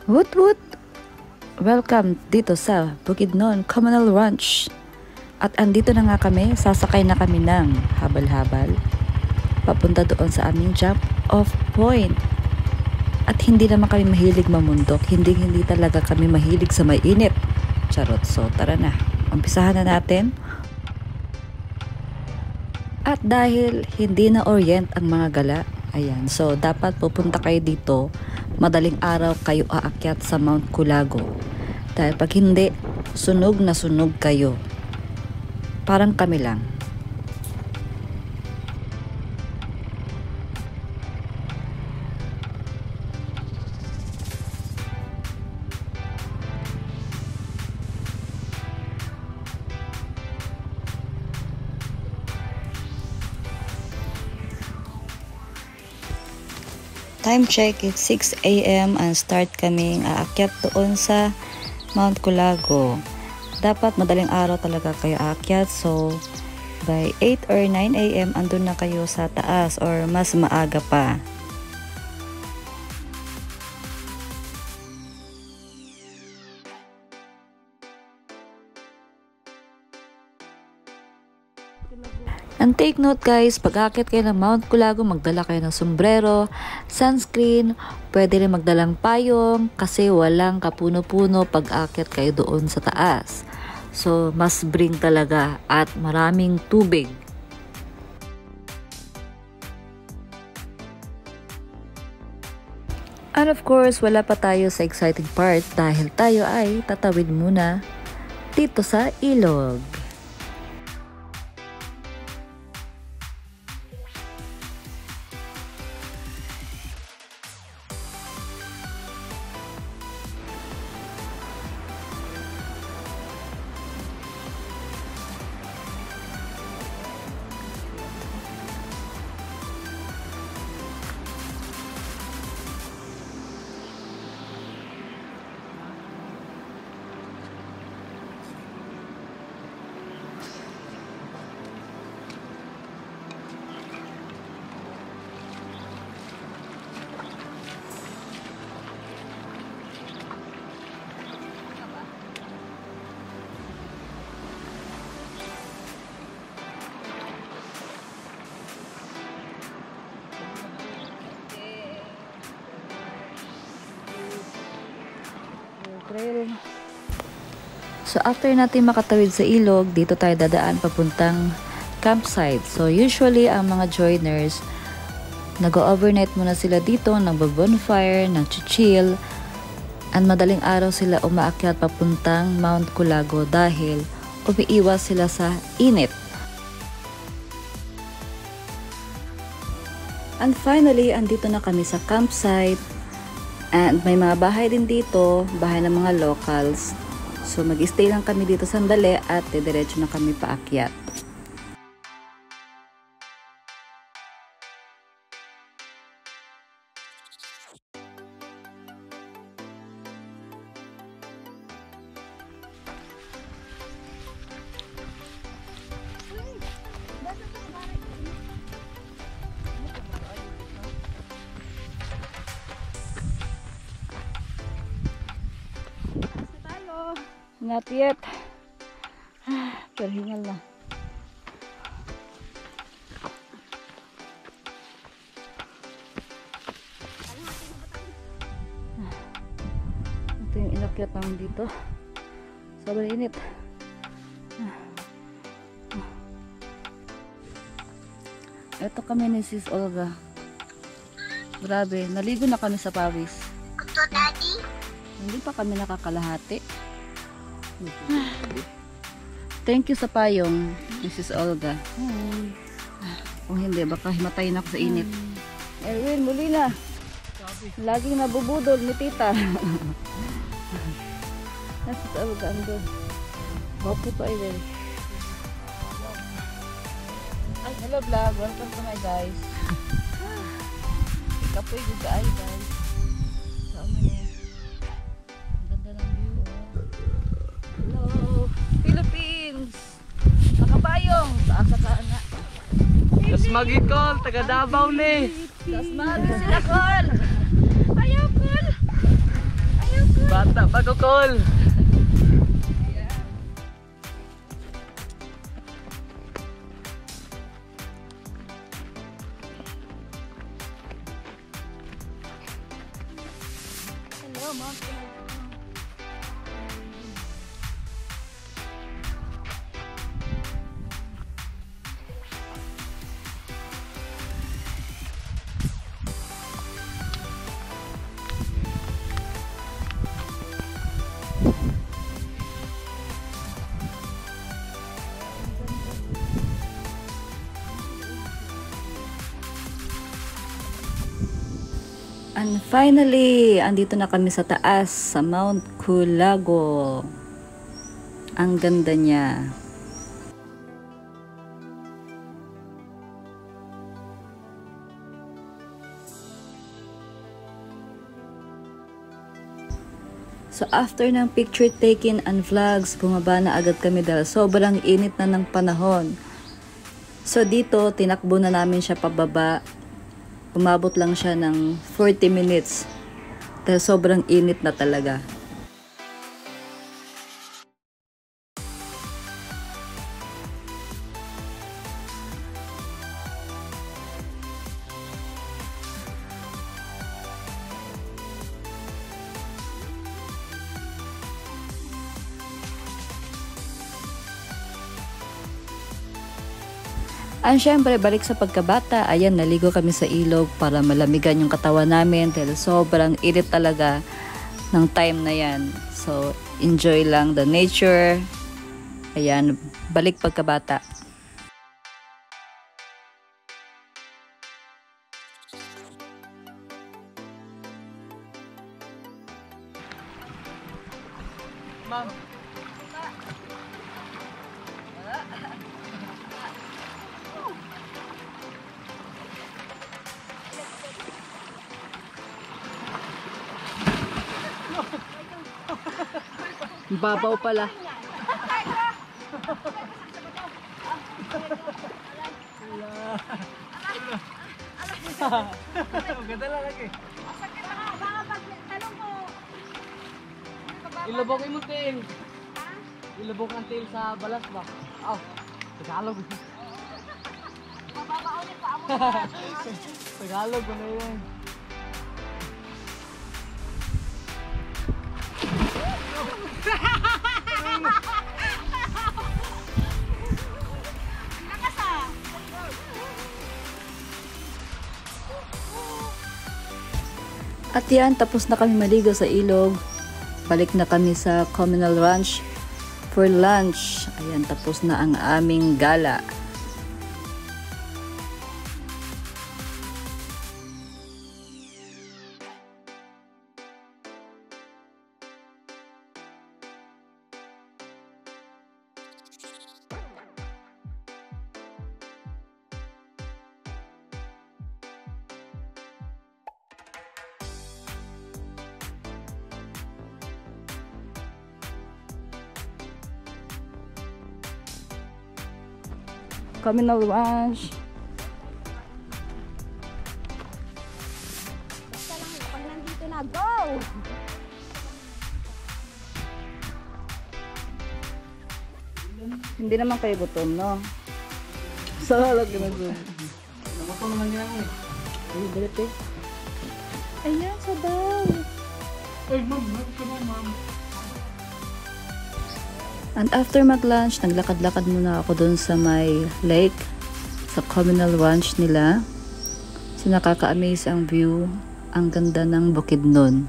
Woot woot! Welcome dito sa Bukidnon Communal Ranch. At andito na nga kami, sasakay na kami ng habal-habal papunta doon sa aming jump off point. At hindi naman kami mahilig mamundok, hindi talaga kami mahilig sa mainit. Charot, so tara na, umpisahan na natin. At dahil hindi na orient ang mga gala, ayan, so dapat pupunta kayo dito, madaling araw kayo aakyat sa Mount Culago. Dahil pag hindi, sunog na sunog kayo. Parang kami lang. Time check, it's 6 AM and start kaming aakyat doon sa Mount Culago. Dapat madaling araw talaga kayo aakyat, so by 8 or 9 AM andun na kayo sa taas or mas maaga pa. And take note guys, pag aakyat kayo ng Mount Culago, magdala kayo ng sombrero, sunscreen, pwede rin magdalang payong kasi walang kapuno-puno pag aakyat kayo doon sa taas. So, must bring talaga at maraming tubig. And of course, wala pa tayo sa exciting part dahil tayo ay tatawid muna dito sa ilog. So after natin makatawid sa ilog, dito tayo dadaan papuntang campsite. So usually ang mga joiners, nag-overnight muna sila dito, nag-bonfire, nag-chill, and madaling araw sila umaakyat papuntang Mount Culago dahil umiiwas sila sa init. And finally, andito na kami sa campsite. And may mga bahay din dito, bahay ng mga locals. So mag-stay lang kami dito sandali at diretso na kami paakyat. Not yet. Pero hingal na. Ito yung inakyat namin dito. Sobrang init. Ito kami ni Sis Olga. Grabe, naligo na kami sa pawis. Hindi pa kami nakakalahati. Thank you sa payong, Mrs. Olga. Kung hindi, baka himatayin ako sa init. Erwin, muli na. Laging nabubudol ni tita. Mrs. Olga, ando. Bapo to ay very. Ay, hello vlog. Welcome to my guys. Kapoy juga ay guys. Sama niya. Ganda ng view. Hello, Philippines! Nakabayong! Saan sa na? Gas magikol, taga Davao ni. Das magi sila kol! Ayaw kol! Ayaw Bata pa ko, Col. Hello, Mom. And finally, andito na kami sa taas, sa Mount Culago. Ang ganda niya. So after ng picture taking and vlogs, bumaba na agad kami dahil sobrang init na ng panahon. So dito, tinakbo na namin siya pababa. Umabot lang siya ng 40 minutes dahil sobrang init na talaga. And syempre, balik sa pagkabata, ayan, naligo kami sa ilog para malamigan yung katawan namin dahil sobrang init talaga ng time na yan. So, enjoy lang the nature. Ayan, balik pagkabata. Ma'am. Babaw pala. Ganda lang lagi. Ilubog yung tail. Ilubog ang tail sa balas ba? Aw, Tagalog. Tagalog ano yun? At yan, tapos na kami maligo sa ilog. Balik na kami sa Communal Ranch for lunch. Ayan, tapos na ang aming gala. Communal Ranch. Basta lang, pag nandito na, go! Hindi naman kayo gutom, no? Salag na gutom. Namatong naman niya ako eh. Ay, balit eh. Ayan, sabaw. Ay, ma'am, ma'am. And after mag-lunch, naglakad-lakad muna ako dun sa may lake, sa communal ranch nila. So, nakaka-amaze ang view. Ang ganda ng Bukidnon.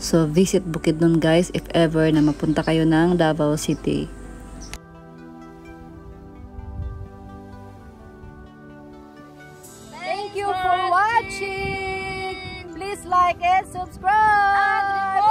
So, visit Bukidnon guys if ever na mapunta kayo ng Davao City. Thank you for watching! Please like and subscribe!